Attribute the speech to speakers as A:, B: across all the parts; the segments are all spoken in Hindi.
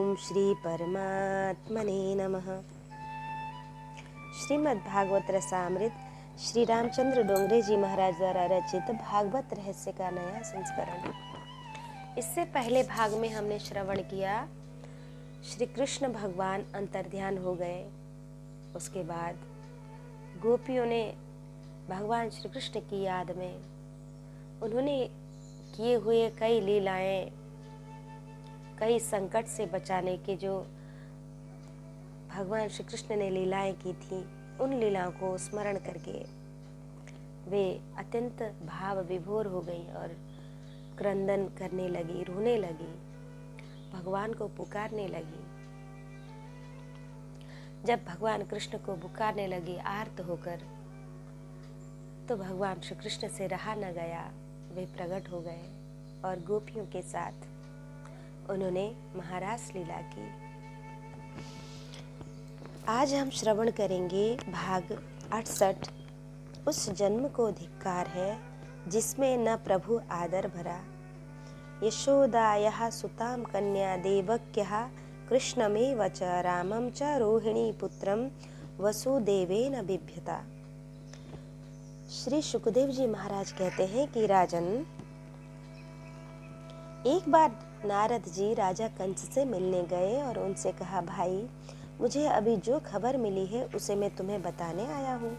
A: ओम श्री परमात्मने नमः। श्रीमद् भागवत रसामृत श्री रामचंद्र डोंगरे जी महाराज द्वारा रचित भागवत रहस्य का नया संस्करण। इससे पहले भाग में हमने श्रवण किया श्री कृष्ण भगवान अंतर्ध्यान हो गए। उसके बाद गोपियों ने भगवान श्री कृष्ण की याद में उन्होंने किए हुए कई लीलाएं, कई संकट से बचाने के जो भगवान श्री कृष्ण ने लीलाएं की थी, उन लीलाओं को स्मरण करके वे अत्यंत भाव विभोर हो गई और क्रंदन करने लगी, रोने लगी, भगवान को पुकारने लगी। जब भगवान कृष्ण को पुकारने लगी आर्त होकर, तो भगवान श्री कृष्ण से रहा न गया। वे प्रकट हो गए और गोपियों के साथ उन्होंने महारास लीला की। आज हम श्रवण करेंगे भाग 68। उस जन्म को धिक्कार है जिसमें न प्रभु आदर भरा। यशोदायाः सुतां कन्या देवक्यः कृष्णमेव च रामं च रोहिणी पुत्रं वसुदेवेन बिभ्यता। श्री सुखदेव जी महाराज कहते हैं कि राजन, एक बार नारद जी राजा कंस से मिलने गए और उनसे कहा, भाई मुझे अभी जो खबर मिली है उसे मैं तुम्हें बताने आया हूँ।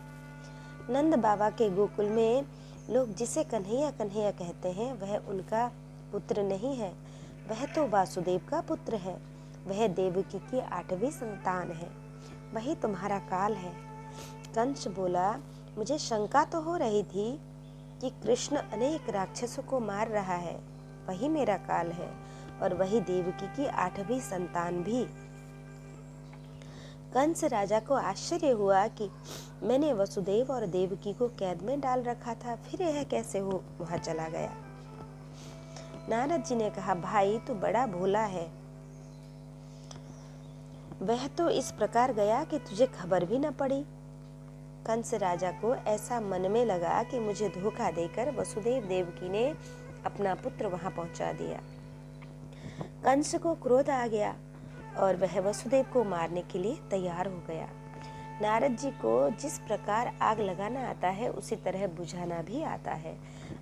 A: नंद बाबा के गोकुल में लोग जिसे कन्हैया कन्हैया कहते हैं वह उनका पुत्र नहीं है, वह तो वासुदेव का पुत्र है। वह देवकी की 8वीं संतान है, वही तुम्हारा काल है। कंस बोला, मुझे शंका तो हो रही थी कि कृष्ण अनेक राक्षसों को मार रहा है, वही मेरा काल है और वही देवकी की 8वीं संतान भी। कंस राजा को आश्चर्य हुआ कि मैंने वसुदेव और देवकी को कैद में डाल रखा था, फिर यह कैसे हो वहां चला गया। नारद जी ने कहा, भाई तू बड़ा भोला है, वह तो इस प्रकार गया कि तुझे खबर भी न पड़ी। कंस राजा को ऐसा मन में लगा कि मुझे धोखा देकर वसुदेव देवकी ने अपना पुत्र वहां पहुंचा दिया। कंस को क्रोध आ गया और वह वसुदेव को मारने के लिए तैयार हो गया। नारद जी को जिस प्रकार आग लगाना आता है उसी तरह बुझाना भी आता है।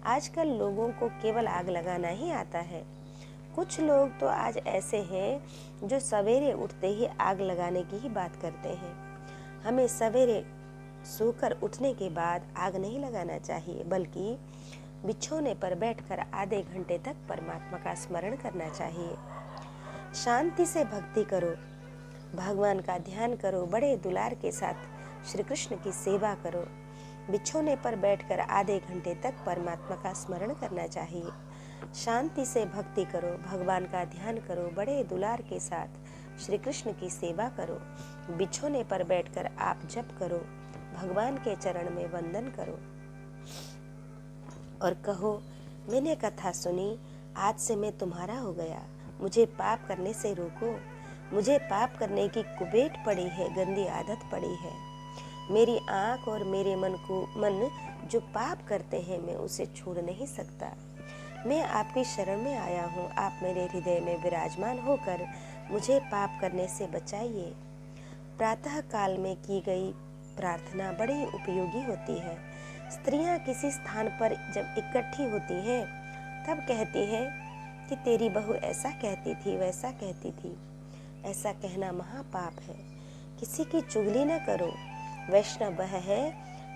A: आजकल लोगों को केवल आग लगाना ही आता है। कुछ लोग तो आज ऐसे हैं जो सवेरे उठते ही आग लगाने की ही बात करते हैं। हमें सवेरे सोकर उठने के बाद आग नहीं लगाना चाहिए, बल्कि बिछौने पर बैठकर आधे घंटे तक परमात्मा का स्मरण करना चाहिए। शांति से भक्ति करो, भगवान का ध्यान करो, बड़े दुलार के साथ श्री कृष्ण की सेवा करो। बिछौने पर बैठकर आधे घंटे तक परमात्मा का स्मरण करना चाहिए। शांति से भक्ति करो, भगवान का ध्यान करो, बड़े दुलार के साथ श्री कृष्ण की सेवा करो। बिछौने पर बैठकर आप जप करो, भगवान के चरण में वंदन करो और कहो, मैंने कथा सुनी, आज से मैं तुम्हारा हो गया। मुझे पाप करने से रोको, मुझे पाप करने की कुबेट पड़ी है, गंदी आदत पड़ी है। मेरी आंख और मेरे मन जो पाप करते हैं, मैं उसे छोड़ नहीं सकता। मैं आपकी शरण में आया हूँ, आप मेरे हृदय में विराजमान होकर मुझे पाप करने से बचाइए। प्रातः काल में की गई प्रार्थना बड़ी उपयोगी होती है। स्त्रियां किसी स्थान पर जब इकट्ठी होती हैं, तब कहती हैं कि तेरी बहू ऐसा कहती थी, वैसा कहती थी। ऐसा कहना महापाप है। किसी की चुगली न करो। वैष्णव वह है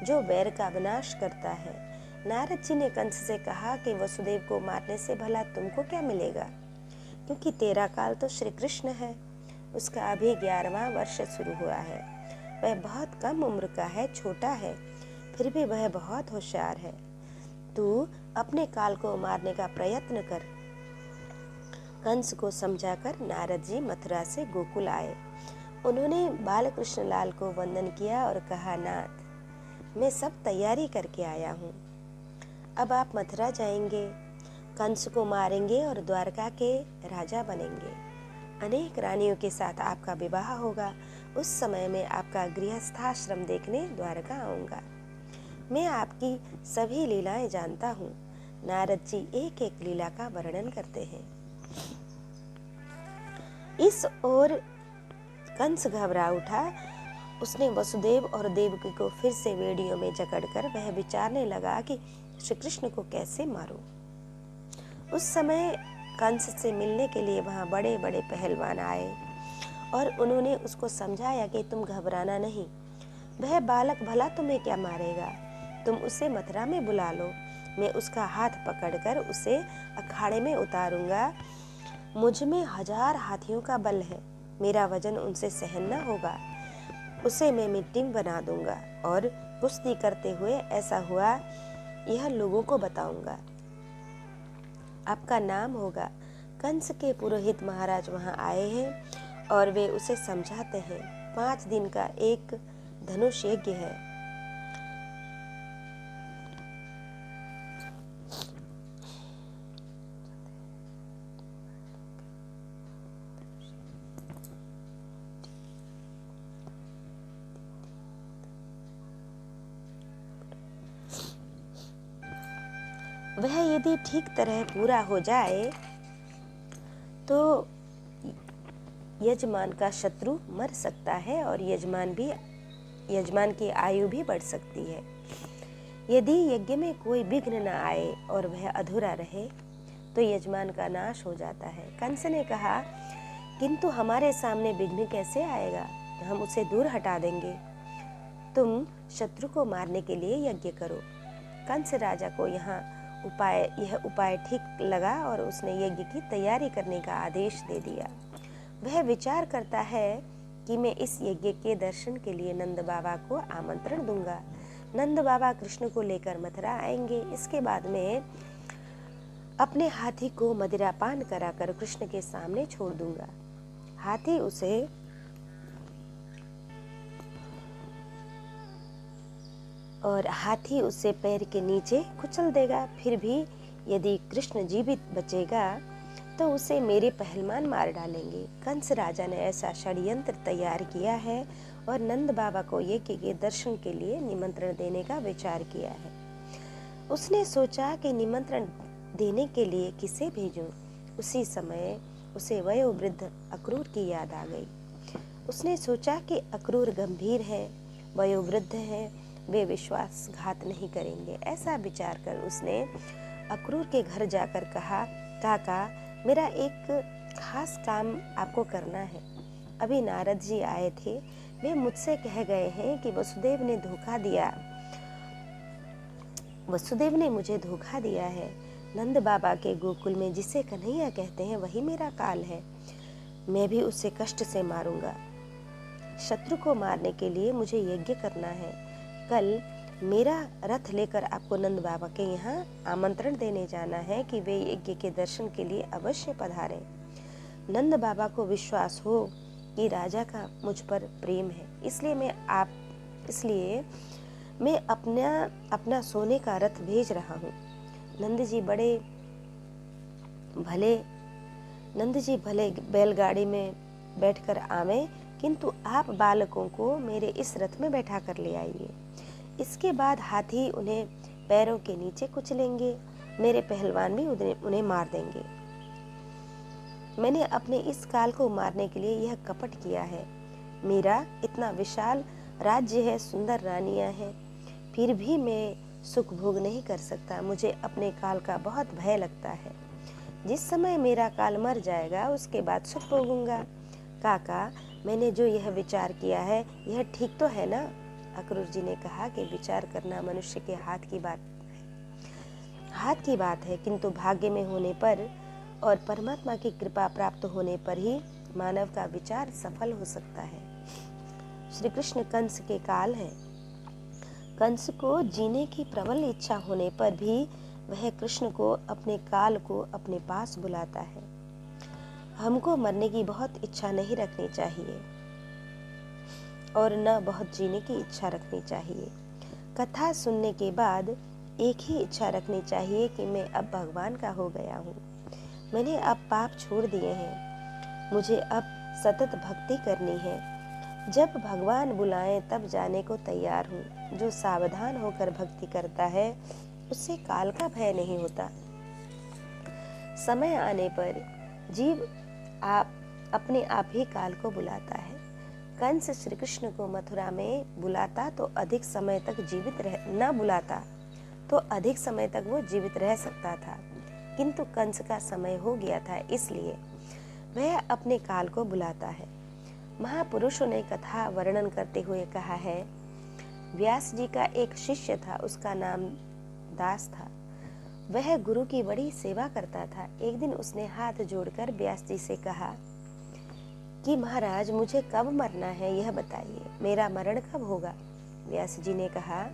A: जो वैर का विनाश करता है। नारद जी ने कंस से कहा कि वसुदेव को मारने से भला तुमको क्या मिलेगा, क्योंकि तेरा काल तो श्री कृष्ण है। उसका अभी 11वां वर्ष शुरू हुआ है। वह बहुत कम उम्र का है, छोटा है, फिर भी वह बहुत होशियार है। तू अपने काल को मारने का प्रयत्न कर। कंस को समझाकर नारद जी मथुरा से गोकुल आए। उन्होंने बाल कृष्ण लाल को वंदन किया और कहा, नाथ मैं सब तैयारी करके आया हूँ। अब आप मथुरा जाएंगे, कंस को मारेंगे और द्वारका के राजा बनेंगे। अनेक रानियों के साथ आपका विवाह होगा। उस समय में आपका गृहस्थाश्रम देखने द्वारका आऊंगा। मैं आपकी सभी लीलाएं जानता हूँ। नारद जी एक एक लीला का वर्णन करते हैं। इस ओर कंस घबरा उठा। उसने वसुदेव और देवकी को फिर से वेड़ियों में जकड़कर वह विचारने लगा कि श्री कृष्ण को कैसे मारूं। उस समय कंस से मिलने के लिए वहां बड़े बड़े पहलवान आए और उन्होंने उसको समझाया कि तुम घबराना नहीं, वह बालक भला तुम्हें क्या मारेगा, तुम उसे मथुरा में बुला लो, मैं उसका हाथ पकड़कर उसे अखाड़े में उतारूंगा। मुझ में 1000 हाथियों का बल है, मेरा वजन उनसे सहन न होगा, उसे मैं मिट्टी में बना दूंगा और कुश्ती करते हुए ऐसा हुआ यह लोगों को बताऊंगा, आपका नाम होगा। कंस के पुरोहित महाराज वहां आए हैं और वे उसे समझाते हैं। 5 दिन का एक धनुष यज्ञ है। वह यदि ठीक तरह पूरा हो जाए तो यजमान का शत्रु मर सकता है और यजमान की आयु भी बढ़ सकती है। यदि यज्ञ में कोई विघ्न न आए और वह अधूरा रहे तो यजमान का नाश हो जाता है। कंस ने कहा, किंतु हमारे सामने विघ्न कैसे आएगा, हम उसे दूर हटा देंगे, तुम शत्रु को मारने के लिए यज्ञ करो। कंस राजा को यह उपाय ठीक लगा और उसने यज्ञ की तैयारी करने का आदेश दे दिया। वह विचार करता है कि मैं इस यज्ञ के दर्शन के लिए नंद बाबा को आमंत्रण दूंगा। नंद बाबा कृष्ण को लेकर मथुरा आएंगे। इसके बाद में अपने हाथी को मदिरापान कराकर कृष्ण के सामने छोड़ दूंगा। हाथी उसे पैर के नीचे कुचल देगा। फिर भी यदि कृष्ण जीवित बचेगा तो उसे मेरे पहलवान मार डालेंगे। कंस राजा ने ऐसा षड्यंत्र तैयार किया है और नंद बाबा को यज्ञ के दर्शन के लिए निमंत्रण देने का विचार किया है। उसने सोचा कि निमंत्रण देने के लिए किसे भेजूं। उसी समय उसे वयोवृद्ध अक्रूर की याद आ गई। उसने सोचा कि अक्रूर गंभीर है, वयोवृद्ध है, वे विश्वासघात नहीं करेंगे। ऐसा विचार कर उसने अक्रूर के घर जाकर कहा, काका, मेरा एक खास काम आपको करना है। अभी नारद जी आए थे, वे मुझसे कह गए हैं कि वसुदेव ने मुझे धोखा दिया है। नंद बाबा के गोकुल में जिसे कन्हैया कहते हैं वही मेरा काल है। मैं भी उसे कष्ट से मारूंगा। शत्रु को मारने के लिए मुझे यज्ञ करना है। कल मेरा रथ लेकर आपको नंद बाबा के यहाँ आमंत्रण देने जाना है कि वे यज्ञ के दर्शन के लिए अवश्य पधारें। नंद बाबा को विश्वास हो कि राजा का मुझ पर प्रेम है, इसलिए मैं अपना सोने का रथ भेज रहा हूँ। नंद जी भले बैलगाड़ी में बैठकर आवे, किंतु आप बालकों को मेरे इस रथ में बैठा कर ले आइए। इसके बाद हाथी उन्हें पैरों के नीचे कुचलेंगे, मेरे पहलवान भी उन्हें मार देंगे। मैंने अपने इस काल को मारने के लिए यह कपट किया है। मेरा इतना विशाल राज्य है, सुंदर रानियां हैं, फिर भी मैं सुख भोग नहीं कर सकता। मुझे अपने काल का बहुत भय लगता है। जिस समय मेरा काल मर जाएगा उसके बाद सुख भोगूंगा। काका, मैंने जो यह विचार किया है यह ठीक तो है ना? अक्रूर जी ने कहा कि विचार करना मनुष्य के हाथ की बात है, किंतु भाग्य में होने पर और परमात्मा की कृपा प्राप्त होने पर ही मानव का विचार सफल हो सकता है। श्री कृष्ण कंस के काल है। कंस को जीने की प्रबल इच्छा होने पर भी वह कृष्ण को अपने काल को अपने पास बुलाता है। हमको मरने की बहुत इच्छा नहीं रखनी चाहिए और न बहुत जीने की इच्छा रखनी चाहिए। कथा सुनने के बाद एक ही इच्छा रखनी चाहिए कि मैं अब भगवान का हो गया हूँ। मैंने अब पाप छोड़ दिए हैं, मुझे अब सतत भक्ति करनी है। जब भगवान बुलाएं तब जाने को तैयार हूँ। जो सावधान होकर भक्ति करता है उससे काल का भय नहीं होता। समय आने पर जीव अपने आप ही काल को बुलाता है। कंस श्री कृष्ण को मथुरा में बुलाता तो अधिक समय तक जीवित रह न बुलाता तो अधिक समय तक वो जीवित रह सकता था, किंतु कंस का समय हो गया था, इसलिए वह अपने काल को बुलाता है। महापुरुषों ने कथा वर्णन करते हुए कहा है, व्यास जी का एक शिष्य था, उसका नाम दास था। वह गुरु की बड़ी सेवा करता था। एक दिन उसने हाथ जोड़कर व्यास जी से कहा कि महाराज, मुझे कब मरना है यह बताइए, मेरा मरण कब होगा। व्यास जी ने कहा,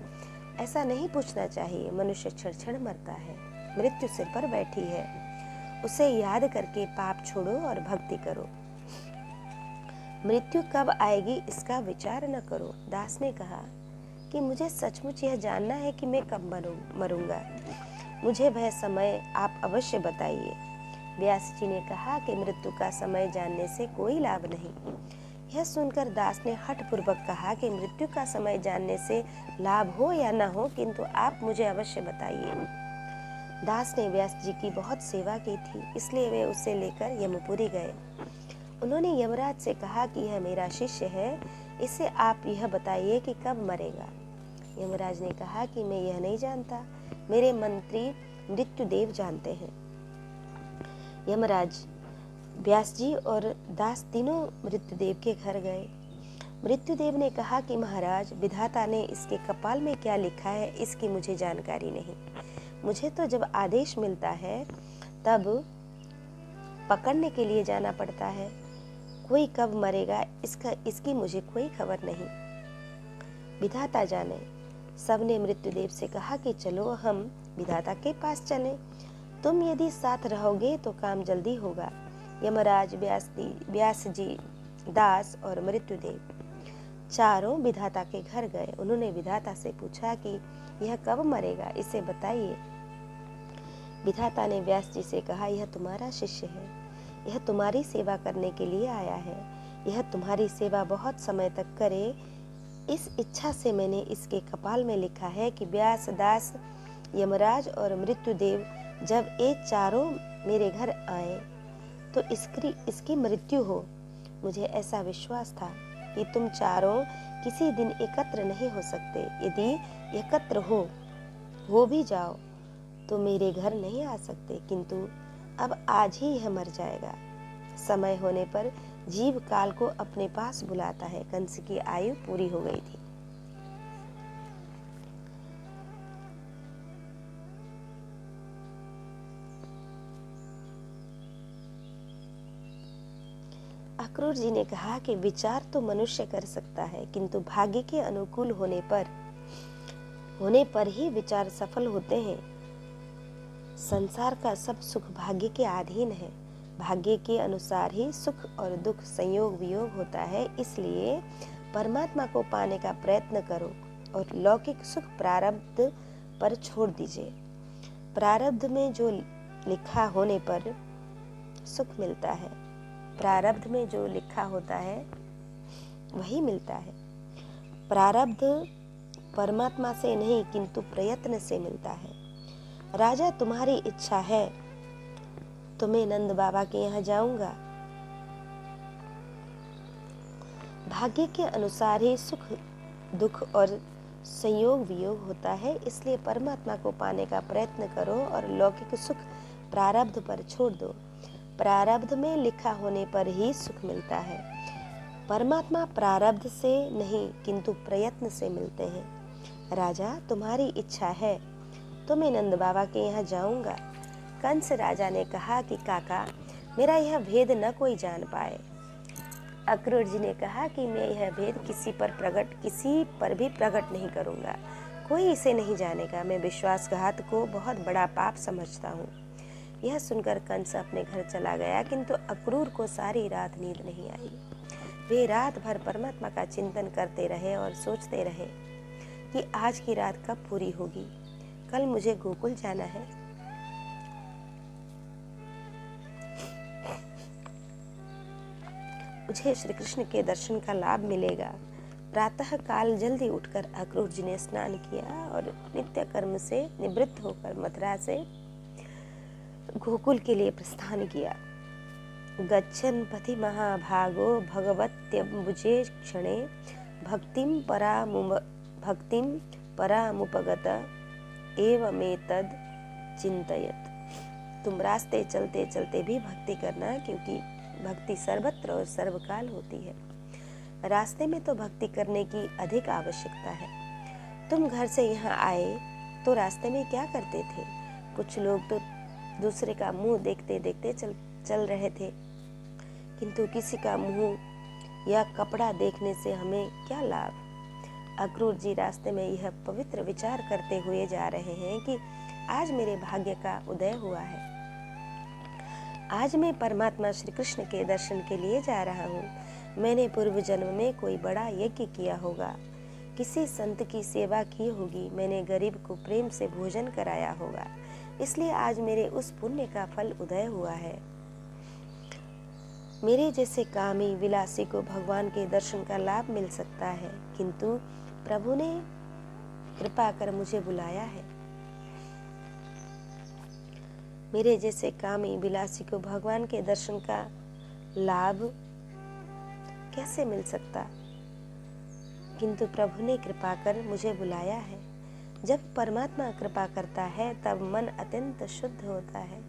A: ऐसा नहीं पूछना चाहिए, मनुष्य क्षण क्षण मरता है, मृत्यु सिर पर बैठी है, उसे याद करके पाप छोड़ो और भक्ति करो। मृत्यु कब आएगी इसका विचार न करो। दास ने कहा कि मुझे सचमुच यह जानना है कि मैं कब मरूंगा, मुझे वह समय आप अवश्य बताइए। व्यास जी ने कहा कि मृत्यु का समय जानने से कोई लाभ नहीं। यह सुनकर दास ने हठपूर्वक कहा कि मृत्यु का समय जानने से लाभ हो या न हो, किंतु आप मुझे अवश्य बताइए। दास ने व्यास जी की बहुत सेवा की थी, इसलिए वे उसे लेकर यमपुरी गए। उन्होंने यमराज से कहा कि यह मेरा शिष्य है, इसे आप यह बताइए कि कब मरेगा। यमराज ने कहा कि मैं यह नहीं जानता, मेरे मंत्री मृत्युदेव जानते हैं। यमराज व्यास जी और दास तीनों मृत्युदेव के घर गए। मृत्युदेव ने कहा कि महाराज, विधाता ने इसके कपाल में क्या लिखा है इसकी मुझे जानकारी नहीं। मुझे तो जब आदेश मिलता है तब पकड़ने के लिए जाना पड़ता है। कोई कब मरेगा इसकी मुझे कोई खबर नहीं, विधाता जाने। सबने मृत्युदेव से कहा कि चलो हम विधाता के पास चलें, तुम यदि साथ रहोगे तो काम जल्दी होगा। यमराज, व्यास जी, दास और मृत्युदेव चारों विधाता के घर गए। उन्होंने विधाता से पूछा कि यह कब मरेगा, इसे बताइए। विधाता ने व्यास जी से कहा, यह तुम्हारा शिष्य है, यह तुम्हारी सेवा करने के लिए आया है, यह तुम्हारी सेवा बहुत समय तक करे, इस इच्छा से मैंने इसके कपाल में लिखा है कि व्यास, दास, यमराज और मृत्युदेव जब ये चारों मेरे घर आए तो इसकी मृत्यु हो। मुझे ऐसा विश्वास था कि तुम चारों किसी दिन एकत्र नहीं हो सकते। यदि एकत्र हो भी जाओ तो मेरे घर नहीं आ सकते, किंतु अब आज ही यह मर जाएगा। समय होने पर जीव काल को अपने पास बुलाता है। कंस की आयु पूरी हो गई थी। अक्रूर जी ने कहा कि विचार तो मनुष्य कर सकता है, किंतु भाग्य के अनुकूल होने पर ही विचार सफल होते हैं। संसार का सब सुख भाग्य के अधीन है। भाग्य के अनुसार ही सुख और दुख, संयोग वियोग होता है। इसलिए परमात्मा को पाने का प्रयत्न करो और लौकिक सुख प्रारब्ध पर छोड़ दीजिए। प्रारब्ध में जो लिखा होने पर सुख मिलता है, प्रारब्ध में जो लिखा होता है वही मिलता है। प्रारब्ध परमात्मा से नहीं किंतु प्रयत्न से मिलता है। राजा, तुम्हारी इच्छा है तो मैं नंद बाबा के यहाँ जाऊंगा। भाग्य के अनुसार ही सुख दुख और संयोग वियोग होता है, इसलिए परमात्मा को पाने का प्रयत्न करो और लौकिक सुख प्रारब्ध पर छोड़ दो। प्रारब्ध में लिखा होने पर ही सुख मिलता है। परमात्मा प्रारब्ध से नहीं किंतु प्रयत्न से मिलते हैं। राजा, तुम्हारी इच्छा है तो मैं नंद बाबा के यहाँ जाऊंगा। कंस राजा ने कहा कि काका, मेरा यह भेद न कोई जान पाए। अक्रूर जी ने कहा कि मैं यह भेद किसी पर भी प्रकट नहीं करूंगा, कोई इसे नहीं जानेगा। मैं विश्वासघात को बहुत बड़ा पाप समझता हूँ। यह सुनकर कंस अपने घर चला गया, किंतु अक्रूर को सारी रात नींद नहीं आई। वे रात भर परमात्मा का चिंतन करते रहे और सोचते रहे कि आज की रात कब पूरी होगी, कल मुझे गोकुल जाना है। मुझे श्री कृष्ण के दर्शन का लाभ मिलेगा। प्रातः काल जल्दी उठकर अक्रूर जी ने स्नान किया और नित्य कर्म से निवृत्त होकर मथुरा से गोकुल के लिए प्रस्थान किया। गच्छन् पथि महाभागो भगवत्यम्बुजे क्षणे भक्तिं परामुपगत एवमेतद् चिन्तयत्। तुम रास्ते चलते चलते भी भक्ति करना, क्योंकि भक्ति सर्वत्र और सर्वकाल होती है। रास्ते में तो भक्ति करने की अधिक आवश्यकता है। तुम घर से यहाँ आए तो रास्ते में क्या करते थे? कुछ लोग तो दूसरे का मुंह देखते देखते चल रहे थे, किंतु किसी का मुंह या कपड़ा देखने से हमें क्या लाभ। अक्रूर जी रास्ते में यह पवित्र विचार करते हुए जा रहे हैं कि आज मेरे भाग्य का उदय हुआ है। आज मैं परमात्मा श्री कृष्ण के दर्शन के लिए जा रहा हूँ। मैंने पूर्व जन्म में कोई बड़ा यज्ञ किया होगा, किसी संत की सेवा की होगी, मैंने गरीब को प्रेम से भोजन कराया होगा, इसलिए आज मेरे उस पुण्य का फल उदय हुआ है। मेरे जैसे कामी विलासी को भगवान के दर्शन का लाभ मिल सकता है, किंतु प्रभु ने कृपा कर मुझे बुलाया है। मेरे जैसे कामी विलासी को भगवान के दर्शन का लाभ कैसे मिल सकता, किंतु प्रभु ने कृपा कर मुझे बुलाया है। जब परमात्मा कृपा करता है तब मन अत्यंत शुद्ध होता है।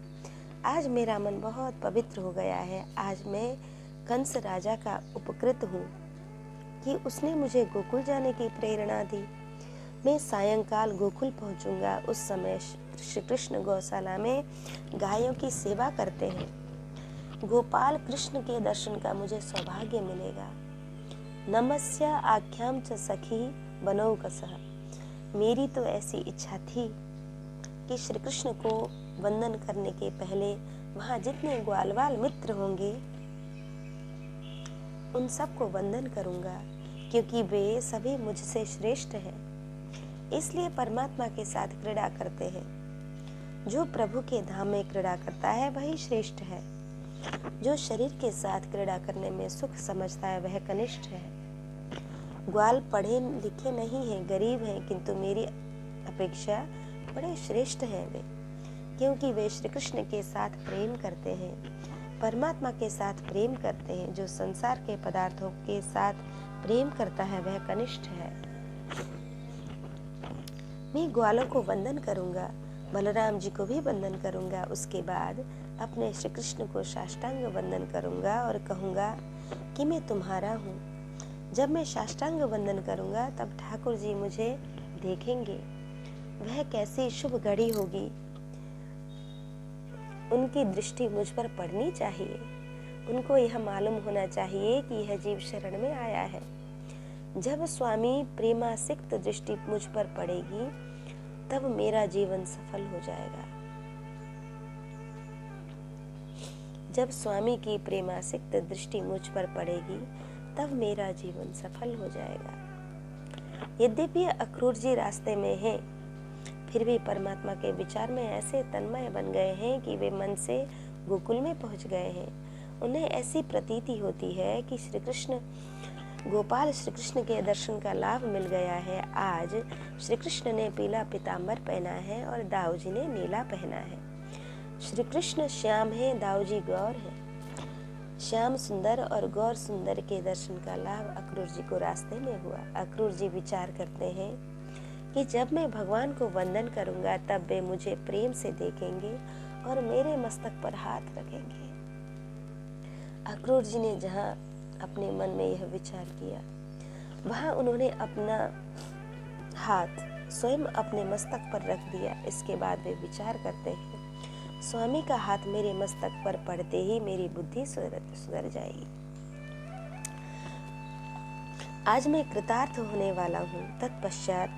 A: आज मेरा मन बहुत पवित्र हो गया है। आज मैं कंस राजा का उपकृत हूँ कि उसने मुझे गोकुल जाने की प्रेरणा दी। मैं सायंकाल गोकुल पहुँचूंगा। उस समय श्री कृष्ण गौशाला में गायों की सेवा करते हैं। गोपाल कृष्ण के दर्शन का मुझे सौभाग्य मिलेगा। नमस्य आख्याम च सखी बनौ कसः। मेरी तो ऐसी इच्छा थी कि श्री कृष्ण को वंदन करने के पहले वहां जितने ग्वालवाल मित्र होंगे उन सबको वंदन करूंगा, क्योंकि वे सभी मुझसे श्रेष्ठ हैं। इसलिए परमात्मा के साथ क्रीड़ा करते हैं। जो प्रभु के धाम में क्रीड़ा करता है वही श्रेष्ठ है। जो शरीर के साथ क्रीड़ा करने में सुख समझता है वह कनिष्ठ है। ग्वाल पढ़े लिखे नहीं हैं, गरीब हैं, किंतु मेरी अपेक्षा बड़े श्रेष्ठ हैं वे, क्योंकि वे श्री कृष्ण के साथ प्रेम करते हैं, परमात्मा के साथ प्रेम करते हैं। जो संसार के पदार्थों के साथ प्रेम करता है वह कनिष्ठ है। मैं ग्वालों को वंदन करूंगा, बलराम जी को भी वंदन करूंगा। उसके बाद अपने श्री कृष्ण को साष्टांग वंदन करूंगा और कहूंगा कि मैं तुम्हारा हूँ। जब मैं साष्टांग वंदन करूंगा तब ठाकुर जी मुझे देखेंगे। वह कैसी शुभ घड़ी होगी। उनकी दृष्टि मुझ पर पड़नी चाहिए। उनको यह मालूम होना चाहिए कि यह जीव शरण में आया है। जब स्वामी प्रेमासिक्त दृष्टि मुझ पर पड़ेगी तब मेरा जीवन सफल हो जाएगा। जब स्वामी की प्रेमासिक्त दृष्टि मुझ पर पड़ेगी तब मेरा जीवन सफल हो जाएगा। यद्यपि अक्रूर जी रास्ते में हैं, फिर भी परमात्मा के विचार में ऐसे तन्मय बन गए हैं कि वे मन से गोकुल में पहुंच गए हैं। उन्हें ऐसी प्रतीति होती है कि श्री कृष्ण गोपाल श्री कृष्ण के दर्शन का लाभ मिल गया है। आज श्री कृष्ण ने पीला पीताम्बर पहना है और दाऊ जी ने नीला पहना है। श्री कृष्ण श्याम है, दाऊ जी गौर है। श्याम सुंदर और गौर सुंदर के दर्शन का लाभ अक्रूर जी को रास्ते में हुआ। अक्रूर जी विचार करते हैं कि जब मैं भगवान को वंदन करूंगा तब वे मुझे प्रेम से देखेंगे और मेरे मस्तक पर हाथ रखेंगे। अक्रूर जी ने जहाँ अपने मन में यह विचार किया, वहां उन्होंने अपना हाथ स्वयं अपने मस्तक पर रख दिया। इसके बाद वे विचार करते हैं, स्वामी का हाथ मेरे मस्तक पर पड़ते ही मेरी बुद्धि सुधर जाएगी। आज मैं कृतार्थ होने वाला हूँ। तत्पश्चात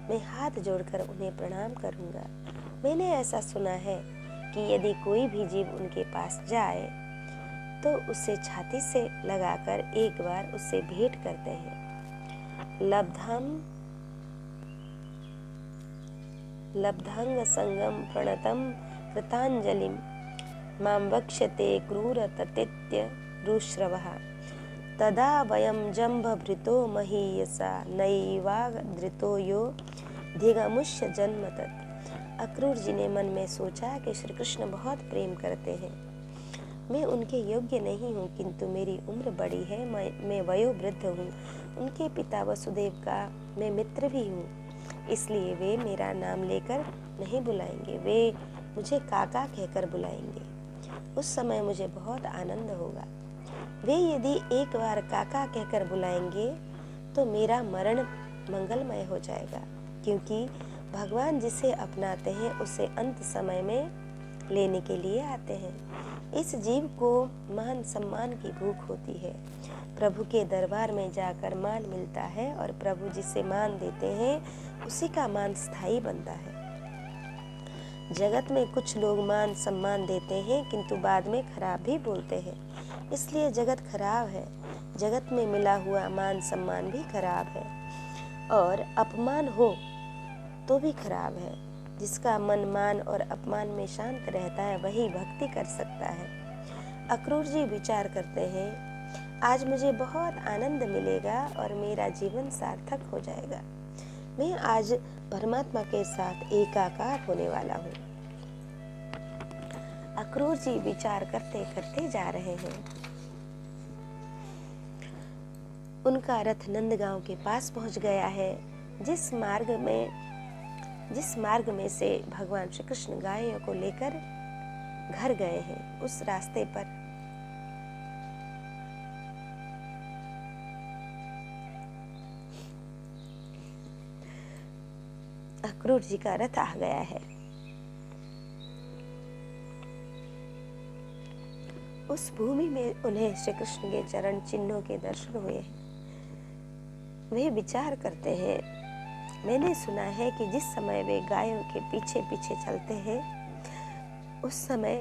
A: मैं हाथ जोड़कर उन्हें प्रणाम करूंगा। मैंने ऐसा सुना है कि यदि कोई भी जीव उनके पास जाए तो उसे छाती से लगाकर एक बार उससे भेंट करते हैं। लब्धांग संगम प्रणतम कृतांजलिम मां वक्ष्यते क्रूर ततित्य रुश्रवः तदा वयं जम्भभृतो महीयसा नैवाधृतो यो धिगमुष्य जन्मतत्। अक्रूर जी ने मन में सोचा कि श्री कृष्ण बहुत प्रेम करते हैं। मैं उनके योग्य नहीं हूँ, किंतु मेरी उम्र बड़ी है, मैं वयोवृद्ध हूँ। उनके पिता वसुदेव का मैं मित्र भी हूँ, इसलिए वे मेरा नाम लेकर नहीं बुलाएंगे, वे मुझे काका कहकर बुलाएंगे। उस समय मुझे बहुत आनंद होगा। वे यदि एक बार काका कहकर बुलाएंगे तो मेरा मरण मंगलमय हो जाएगा, क्योंकि भगवान जिसे अपनाते हैं उसे अंत समय में लेने के लिए आते हैं। इस जीव को मान सम्मान की भूख होती है। प्रभु के दरबार में जाकर मान मिलता है और प्रभु जिसे मान देते हैं उसी का मान स्थायी बनता है। जगत में कुछ लोग मान सम्मान देते हैं किंतु बाद में खराब भी बोलते हैं, इसलिए जगत खराब है। जगत में मिला हुआ मान सम्मान भी खराब है और अपमान हो तो भी खराब है। जिसका मन मान और अपमान में शांत रहता है वही भक्ति कर सकता है। अक्रूर जी विचार करते हैं, आज मुझे बहुत आनंद मिलेगा और मेरा जीवन सार्थक हो जाएगा। मैं आज परमात्मा के साथ एकाकार होने वाला हूँ। अक्रूर जी विचार करते करते जा रहे हैं। उनका रथ नंदगांव के पास पहुंच गया है। जिस मार्ग में से भगवान श्री कृष्ण गायों को लेकर घर गए हैं, उस रास्ते पर अक्रूर जी का रथ आ गया है। उस भूमि में उन्हें श्री कृष्ण के चरण चिन्हों के दर्शन हुए हैं। वे विचार करते हैं, मैंने सुना है कि जिस समय वे गायों के पीछे पीछे चलते हैं उस समय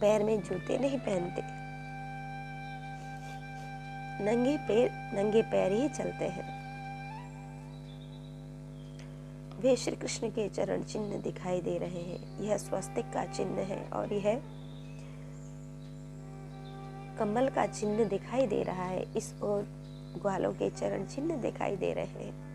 A: पैर में जूते नहीं पहनते, नंगे पैर ही चलते हैं। वे श्री कृष्ण के चरण चिन्ह दिखाई दे रहे हैं। यह स्वस्तिक का चिन्ह है और यह कमल का चिन्ह दिखाई दे रहा है। इस ओर ग्वालों के चरण चिन्ह दिखाई दे रहे हैं।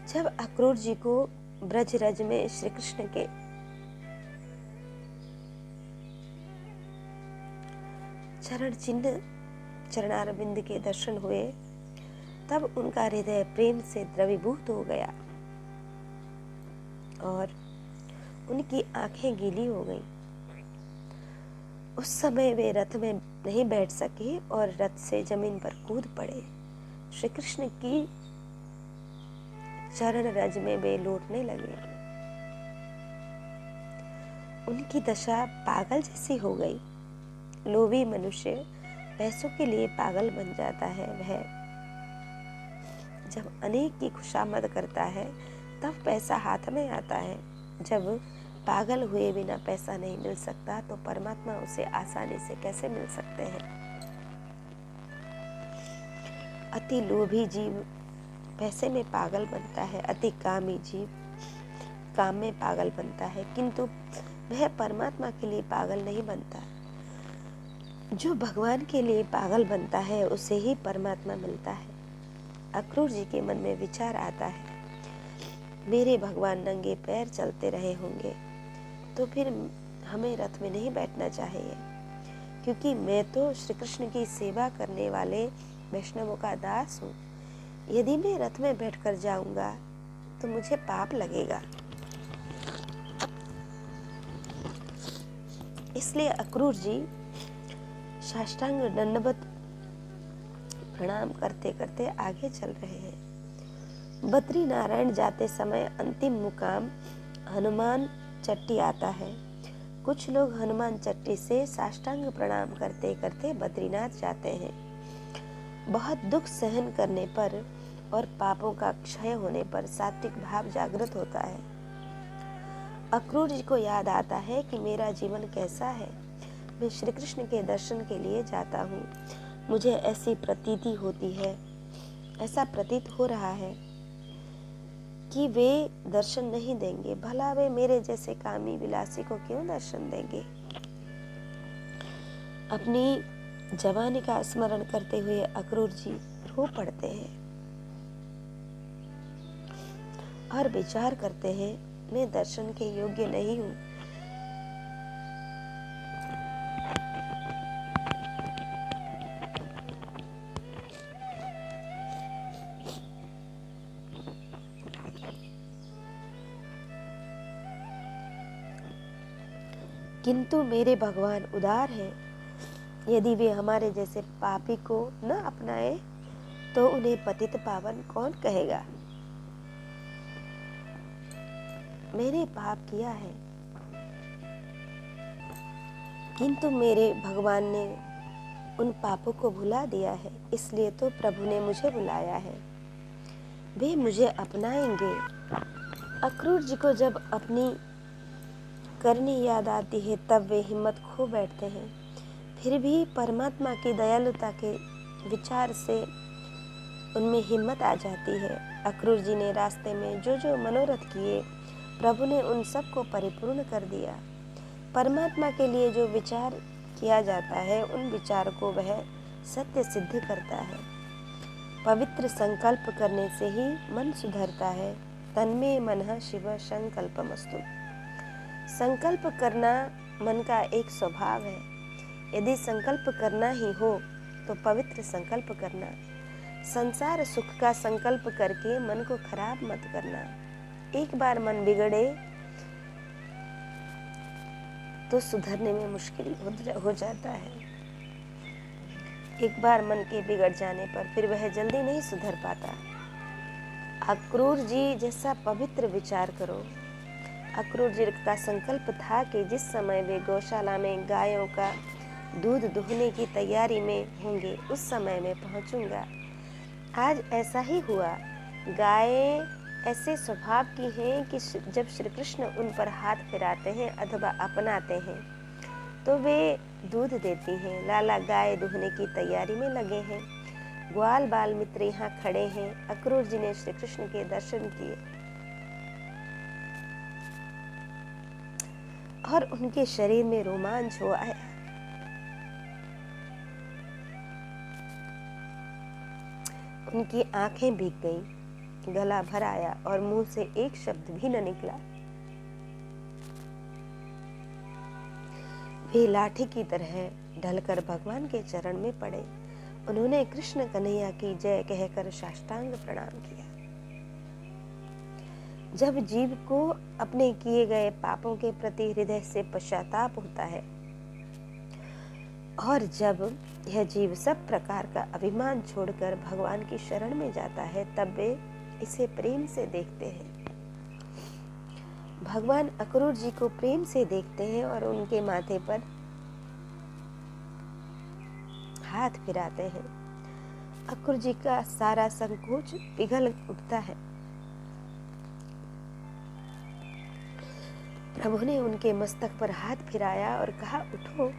A: जब अक्रूर जी को ब्रजरज में श्री कृष्ण के चरण चिन्ह चरणारविंद के दर्शन हुए तब उनका हृदय प्रेम से द्रवीभूत हो गया और उनकी आंखें गीली हो गईं। उस समय वे रथ में नहीं बैठ सके और रथ से जमीन पर कूद पड़े। श्री कृष्ण की चरण रज में वे लौटने लगे। उनकी दशा पागल जैसी हो गई। लोभी मनुष्य पैसों के लिए पागल बन जाता है। वह जब अनेक की खुशामद करता है तब पैसा हाथ में आता है। जब पागल हुए बिना पैसा नहीं मिल सकता तो परमात्मा उसे आसानी से कैसे मिल सकते हैं। अति लोभी जीव पैसे में पागल बनता है, अति कामी जीव काम में पागल बनता है, किंतु वह परमात्मा के लिए पागल नहीं बनता। जो भगवान के लिए पागल बनता है उसे ही परमात्मा मिलता है। अक्रूर जी के मन में विचार आता है, मेरे भगवान नंगे पैर चलते रहे होंगे तो फिर हमें रथ में नहीं बैठना चाहिए, क्योंकि मैं तो श्री कृष्ण की सेवा करने वाले वैष्णवों का दास हूँ। यदि मैं रथ में बैठकर जाऊंगा तो मुझे पाप लगेगा। इसलिए अक्रूर जी साष्टांग दंडवत प्रणाम करते करते आगे चल रहे हैं। बद्री नारायण जाते समय अंतिम मुकाम हनुमान चट्टी आता है। कुछ लोग हनुमान चट्टी से साष्टांग प्रणाम करते करते बद्रीनाथ जाते हैं। बहुत दुख सहन करने पर और पापों का क्षय होने पर सात्विक भाव जागृत होता है। अक्रूर जी को याद आता है कि मेरा जीवन कैसा है। मैं श्री कृष्ण के दर्शन के लिए जाता हूँ। मुझे ऐसी प्रतीति होती है, ऐसा प्रतीत हो रहा है कि वे दर्शन नहीं देंगे। भला वे मेरे जैसे कामी विलासी को क्यों दर्शन देंगे। अपनी जवानी का स्मरण करते हुए अक्रूर जी रो पड़ते हैं। और विचार करते हैं मैं दर्शन के योग्य नहीं हूँ। किंतु मेरे भगवान उदार हैं। यदि वे हमारे जैसे पापी को न अपनाए तो उन्हें पतित पावन कौन कहेगा। मैंने पाप किया है, किंतु मेरे भगवान ने उन पापों को भुला दिया है, इसलिए तो प्रभु ने मुझे बुलाया है। वे मुझे अपनाएंगे। अक्रूर जी को जब अपनी करनी याद आती है तब वे हिम्मत खो बैठते हैं। फिर भी परमात्मा की दयालुता के विचार से उनमें हिम्मत आ जाती है। अक्रूर जी ने रास्ते में जो जो मनोरथ किए, प्रभु ने उन सब को परिपूर्ण कर दिया। परमात्मा के लिए जो विचार किया जाता है, उन विचार को वह सत्य सिद्ध करता है। पवित्र संकल्प करने से ही मन सुधरता है। तन्मे मनः शिव संकल्पमस्तु। संकल्प करना मन का एक स्वभाव है। यदि संकल्प करना ही हो तो पवित्र संकल्प करना। संसार सुख का संकल्प करके मन को खराब मत करना। एक बार मन बिगड़े तो सुधरने में मुश्किल हो जाता है। एक बार मन के बिगड़ जाने पर फिर वह जल्दी नहीं सुधर पाता। अक्रूर जी जैसा पवित्र विचार करो। अक्रूर जी का संकल्प था कि जिस समय वे गौशाला में गायों का दूध दुहने की तैयारी में होंगे उस समय में पहुंचूंगा। आज ऐसा ही हुआ। गायें ऐसे स्वभाव की हैं कि जब श्री कृष्ण उन पर हाथ फिराते हैं अथवा अपनाते हैं तो वे दूध देती हैं। लाला गाय दुहने की तैयारी में लगे हैं। ग्वाल बाल मित्र यहाँ खड़े हैं। अक्रूर जी ने श्री कृष्ण के दर्शन किए और उनके शरीर में रोमांच हो आया। उनकी आंखें भीग गईं, गला भर आया और मुंह से एक शब्द भी न निकला। वे लाठी की तरह ढलकर भगवान के चरण में पड़े। उन्होंने कृष्ण कन्हैया की जय कहकर साष्टांग प्रणाम किया। जब जीव को अपने किए गए पापों के प्रति हृदय से पश्चाताप होता है और जब यह जीव सब प्रकार का अभिमान छोड़कर भगवान की शरण में जाता है तब वे इसे प्रेम से देखते हैं। भगवान अक्रूर जी को प्रेम से देखते हैं और उनके माथे पर हाथ फिराते हैं। अक्रूर जी का सारा संकोच पिघल उठता है। प्रभु ने उनके मस्तक पर हाथ फिराया और कहा, उठो।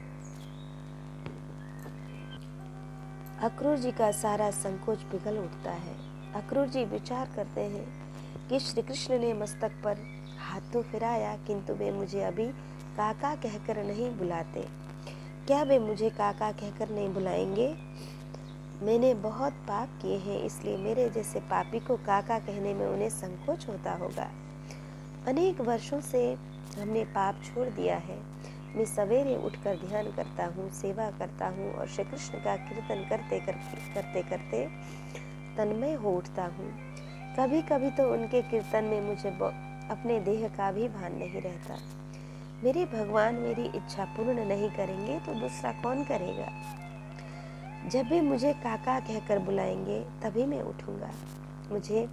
A: अक्रूर जी का सारा संकोच पिघल उठता है। अक्रूर जी विचार करते हैं कि श्री कृष्ण ने मस्तक पर हाथ तो फिराया, किंतु वे मुझे अभी काका कहकर नहीं बुलाते। क्या वे मुझे काका कहकर नहीं बुलाएंगे? मैंने बहुत पाप किए हैं, इसलिए मेरे जैसे पापी को काका कहने में उन्हें संकोच होता होगा। अनेक वर्षों से हमने पाप छोड़ दिया है। मैं सवेरे उठकर ध्यान करता हूँ, सेवा करता हूँ और श्री कृष्ण का कीर्तन करते करते तन्मय हो उठता हूँ। कभी कभी तो उनके कीर्तन में मुझे अपने देह का भी भान नहीं रहता। मेरे भगवान मेरी इच्छा पूर्ण नहीं करेंगे तो दूसरा कौन करेगा? जब भी मुझे काका कहकर बुलाएंगे तभी मैं उठूंगा। मुझे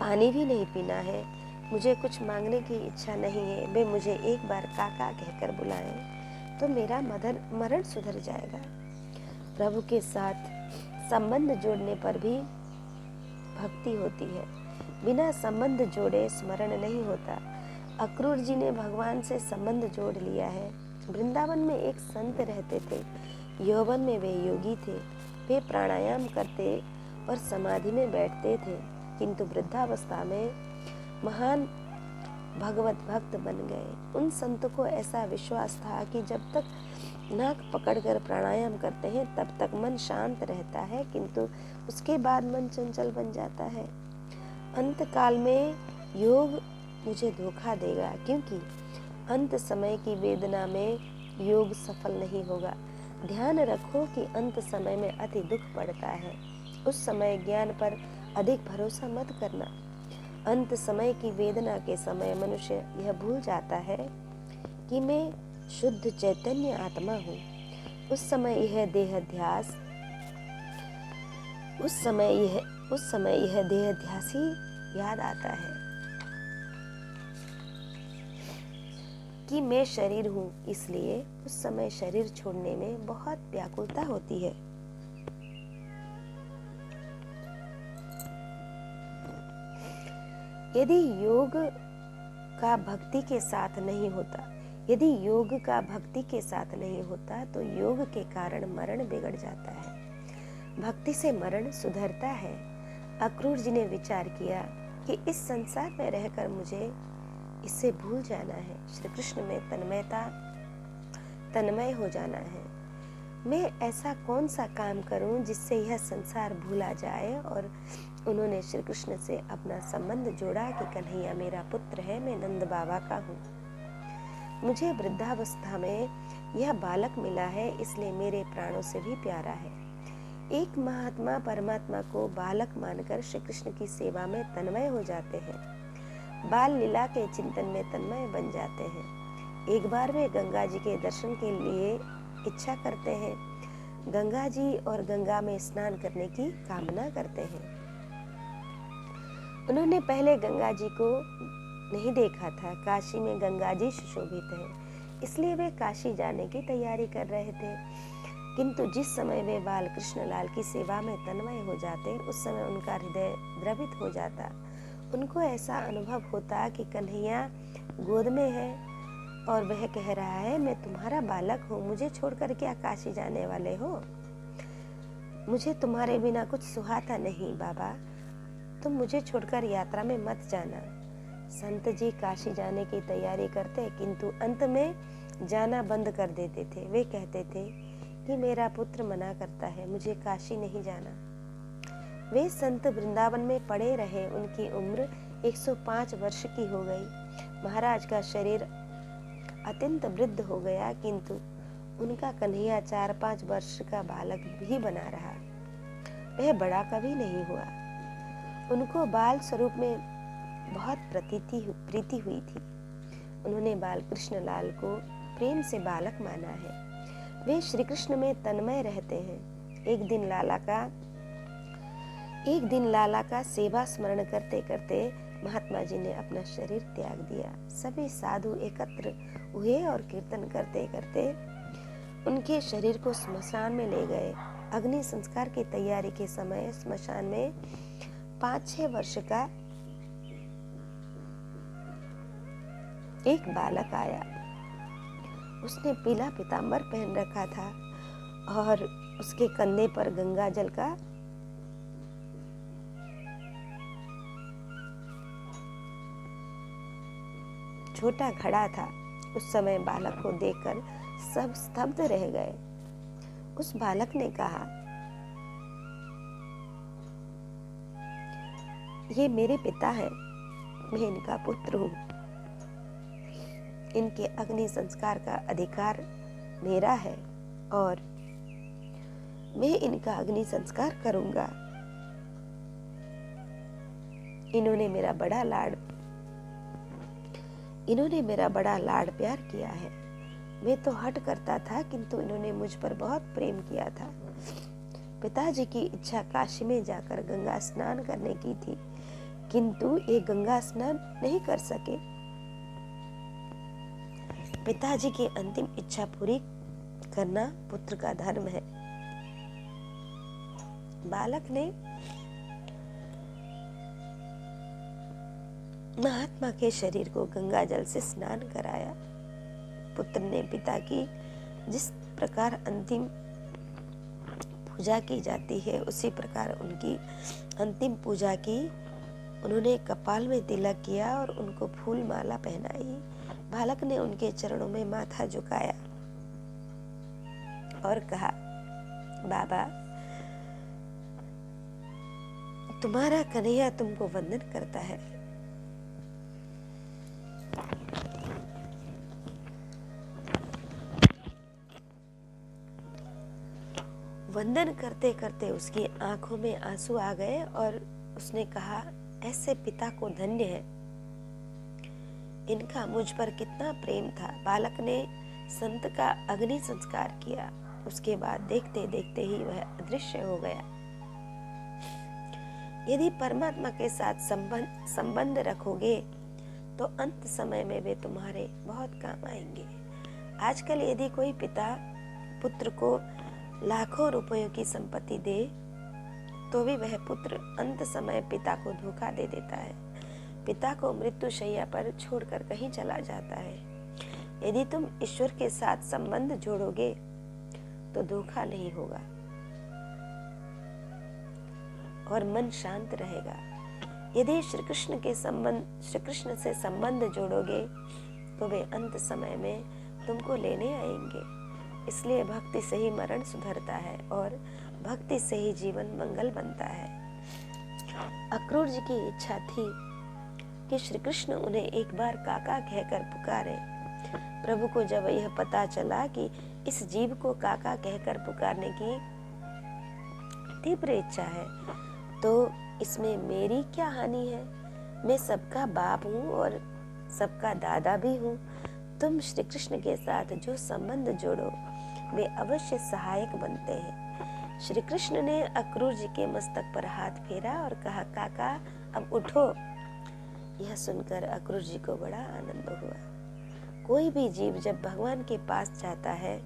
A: पानी भी नहीं पीना है, मुझे कुछ मांगने की इच्छा नहीं है। वे मुझे एक बार काका कहकर बुलाएं तो मेरा मरण सुधर जाएगा। प्रभु के साथ संबंध जोड़ने पर भी भक्ति होती है। बिना संबंध जोड़े स्मरण नहीं होता। अक्रूर जी ने भगवान से संबंध जोड़ लिया है। वृंदावन में एक संत रहते थे। यौवन में वे योगी थे। वे प्राणायाम करते और समाधि में बैठते थे, किंतु वृद्धावस्था में महान भगवत भक्त बन गए। उन संतों को ऐसा विश्वास था कि जब तक नाक पकड़कर प्राणायाम करते हैं तब तक मन शांत रहता है, किंतु उसके बाद मन चंचल बन जाता है। अंत काल में योग मुझे धोखा देगा, क्योंकि अंत समय की वेदना में योग सफल नहीं होगा। ध्यान रखो कि अंत समय में अति दुख पड़ता है। उस समय ज्ञान पर अधिक भरोसा मत करना। अंत समय की वेदना के समय मनुष्य यह भूल जाता है कि मैं शुद्ध चैतन्य आत्मा हूँ। उस समय यह देहध्यास ही याद आता है कि मैं शरीर हूँ, इसलिए उस समय शरीर छोड़ने में बहुत व्याकुलता होती है। यदि योग का भक्ति के साथ नहीं होता तो योग के कारण मरण बिगड़ जाता है, भक्ति से मरण सुधरता है। अक्रूर जी ने विचार किया कि इस संसार में रहकर मुझे इससे भूल जाना है, श्री कृष्ण में तन्मय हो जाना है। मैं ऐसा कौन सा काम करूं जिससे यह संसार भूला जाए। और उन्होंने श्री कृष्ण से अपना संबंध जोड़ा कि कन्हैया मेरा पुत्र है, मैं नंद बाबा का हूँ। मुझे वृद्धावस्था में यह बालक मिला है, इसलिए मेरे प्राणों से भी प्यारा है। एक महात्मा परमात्मा को बालक मानकर श्री कृष्ण की सेवा में तन्मय हो जाते हैं, बाल लीला के चिंतन में तन्मय बन जाते हैं। एक बार वे गंगा जी के दर्शन के लिए इच्छा करते हैं, गंगा जी और गंगा में स्नान करने की कामना करते हैं। उन्होंने पहले गंगा जी को नहीं देखा था। काशी में गंगा जी सुशोभित है, इसलिए वे काशी जाने की तैयारी कर रहे थे। किंतु जिस समय वे बाल कृष्ण लाल की सेवा में तन्मय हो जाते, उस समय उनका हृदय द्रवित हो जाता। उनको ऐसा अनुभव होता कि कन्हैया गोद में है और वह कह रहा है, मैं तुम्हारा बालक हूँ, मुझे छोड़कर क्या काशी जाने वाले हो? मुझे तुम्हारे बिना कुछ सुहाता नहीं बाबा, तुम मुझे छोड़कर यात्रा में मत जाना। संत जी काशी जाने की तैयारी करते, किंतु अंत में जाना बंद कर देते थे। वे कहते थे कि मेरा पुत्र मना करता है, मुझे काशी नहीं जाना। वे संत वृंदावन में पड़े रहे। उनकी उम्र 105 वर्ष की हो गई। महाराज का शरीर अत्यंत वृद्ध हो गया, किंतु उनका कन्हैया 4-5 वर्ष का बालक भी बना रहा। वह बड़ा कभी नहीं हुआ। उनको बाल स्वरूप में बहुत प्रीति हुई थी। उन्होंने बाल कृष्ण लाल को प्रेम से बालक माना है। वे श्री कृष्ण में तन्मय रहते हैं। एक दिन लाला का सेवा स्मरण करते करते महात्मा जी ने अपना शरीर त्याग दिया। सभी साधु एकत्र हुए और कीर्तन करते करते उनके शरीर को स्मशान में ले गए। अग्नि संस्कार की तैयारी के समय स्मशान में 5-6 वर्ष का एक बालक आया। उसने पीला पीतांबर पहन रखा था और उसके कंधे पर गंगा जल का छोटा घड़ा था। उस समय बालक को देखकर सब स्तब्ध रह गए। उस बालक ने कहा, ये मेरे पिता हैं, मैं इनका पुत्र हूँ। इनके अग्नि संस्कार का अधिकार मेरा है और मैं इनका अग्नि संस्कार करूंगा। इन्होंने मेरा बड़ा लाड प्यार किया है। मैं तो हट करता था, किंतु इन्होंने मुझ पर बहुत प्रेम किया था। पिताजी की इच्छा काशी में जाकर गंगा स्नान करने की थी, किंतु ये गंगा स्नान नहीं कर सके। पिताजी की अंतिम इच्छा पूरी करना पुत्र का धर्म है। बालक ने महात्मा के शरीर को गंगा जल से स्नान कराया। पुत्र ने पिता की जिस प्रकार अंतिम पूजा की जाती है, उसी प्रकार उनकी अंतिम पूजा की। उन्होंने कपाल में तिलक किया और उनको फूल माला पहनाई। बालक ने उनके चरणों में माथा झुकाया और कहा, बाबा तुम्हारा कन्हैया तुमको वंदन करता है। वंदन करते करते उसकी आंखों में आंसू आ गए और उसने कहा, ऐसे पिता को धन्य है, इनका मुझ पर कितना प्रेम था। बालक ने संत का अग्नि संस्कार किया। उसके बाद देखते देखते ही वह अदृश्य हो गया। यदि परमात्मा के साथ संबंध रखोगे तो अंत समय में वे तुम्हारे बहुत काम आएंगे। आजकल यदि कोई पिता पुत्र को लाखों रुपयों की संपत्ति दे तो भी वह पुत्र अंत समय पिता को धोखा दे देता है, पिता को मृत्यु शैया पर छोड़कर कहीं चला जाता है। यदि तुम ईश्वर के साथ संबंध जोड़ोगे तो धोखा नहीं होगा और मन शांत रहेगा। यदि श्री कृष्ण से संबंध जोड़ोगे तो वे अंत समय में तुमको लेने आएंगे। इसलिए भक्ति से ही मरण सुधरता है और भक्ति से ही जीवन मंगल बनता है। अक्रूर जी की इच्छा थी कि श्री कृष्ण उन्हें एक बार काका कहकर पुकारे। प्रभु को जब यह पता चला कि इस जीव को काका कहकर पुकारने की तीव्र इच्छा है तो इसमें मेरी क्या हानि है। मैं सबका बाप हूँ और सबका दादा भी हूँ। तुम श्री कृष्ण के साथ जो संबंध जोड़ो वे अवश्य सहायक बनते हैं। श्री कृष्ण ने अक्रूर जी के मस्तक पर हाथ फेरा और कहा, काका अब उठो। यह सुनकर अक्रूर जी को बड़ा आनंद हुआ। कोई भी जीव जब भगवान के पास जाता है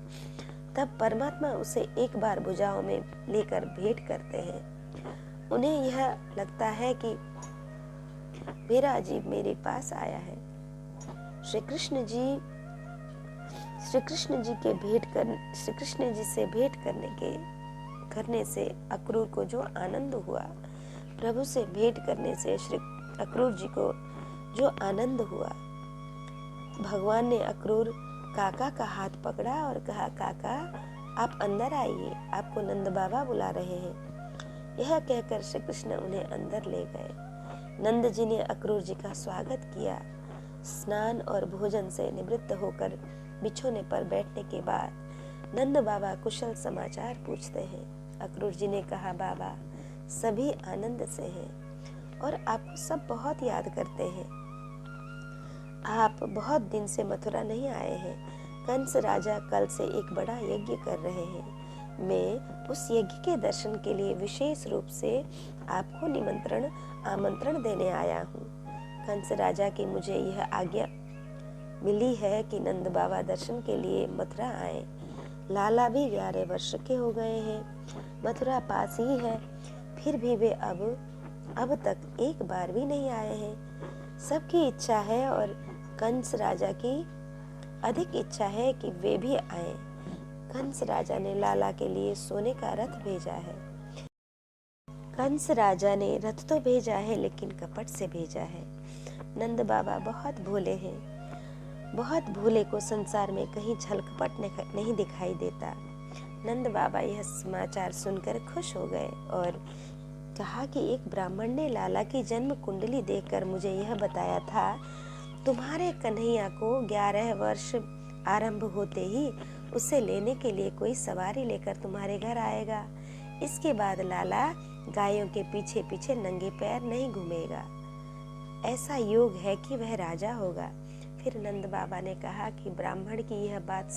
A: तब परमात्मा उसे एक बार भुजाओं में लेकर भेंट करते हैं। उन्हें यह लगता है कि मेरा जीव मेरे पास आया है। श्री कृष्ण जी से भेंट करने से अक्रूर को जो आनंद हुआ, प्रभु से भेंट करने से श्री अक्रूर जी को जो आनंद हुआ, भगवान ने अक्रूर काका का हाथ पकड़ा और कहा, काका आप अंदर आइए, आपको नंद बाबा बुला रहे हैं। यह कहकर श्री कृष्ण उन्हें अंदर ले गए। नंद जी ने अक्रूर जी का स्वागत किया। स्नान और भोजन से निवृत्त होकर बिछोने पर बैठने के बाद नंद बाबा कुशल समाचार पूछते हैं। अक्रूर जी ने कहा, बाबा सभी आनंद से हैं और आपको सब बहुत याद करते हैं। आप बहुत दिन से मथुरा नहीं आए हैं। कंस राजा कल से एक बड़ा यज्ञ कर रहे हैं। मैं उस यज्ञ के दर्शन के लिए विशेष रूप से आपको आमंत्रण देने आया हूँ। कंस राजा की मुझे यह आज्ञा मिली है कि नंद बाबा दर्शन के लिए मथुरा आए। लाला भी 11 वर्ष के हो गए हैं। मथुरा पास ही है, फिर भी वे अब तक एक बार भी नहीं आए हैं। सबकी इच्छा है और कंस राजा की अधिक इच्छा है कि वे भी आए। कंस राजा ने लाला के लिए सोने का रथ भेजा है। कंस राजा ने रथ तो भेजा है लेकिन कपट से भेजा है। नंद बाबा बहुत भोले हैं। बहुत भोले को संसार में कहीं छल कपट नहीं दिखाई देता। नंद बाबा यह समाचार सुनकर खुश हो गए और कहा कि एक ब्राह्मण ने लाला की जन्म कुंडली देखकर मुझे यह बताया था, तुम्हारे कन्हैया को 11 वर्ष आरंभ होते ही उसे लेने के लिए कोई सवारी लेकर तुम्हारे घर आएगा। इसके बाद लाला गायों के पीछे पीछे नंगे पैर नहीं घूमेगा। ऐसा योग है कि वह राजा होगा। फिर नंद बाबा ने कहा कि ब्राह्मण की यह बात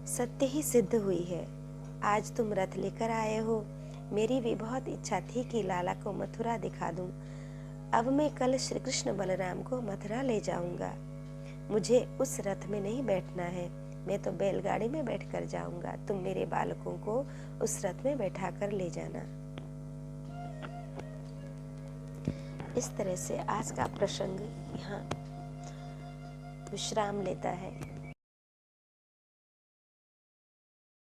A: सत्य ही सिद्ध हुई है। आज तुम रथ लेकर आए हो। मेरी भी बहुत इच्छा थी कि लाला को मथुरा दिखा दूं। अब मैं कल श्री कृष्ण बलराम को मथुरा ले जाऊंगा। मुझे उस रथ में नहीं बैठना है, मैं तो बैलगाड़ी में बैठकर जाऊंगा। तुम मेरे बालकों को उस रथ में बैठा कर ले जाना। इस तरह से आज का प्रसंग यहाँ विश्राम लेता है।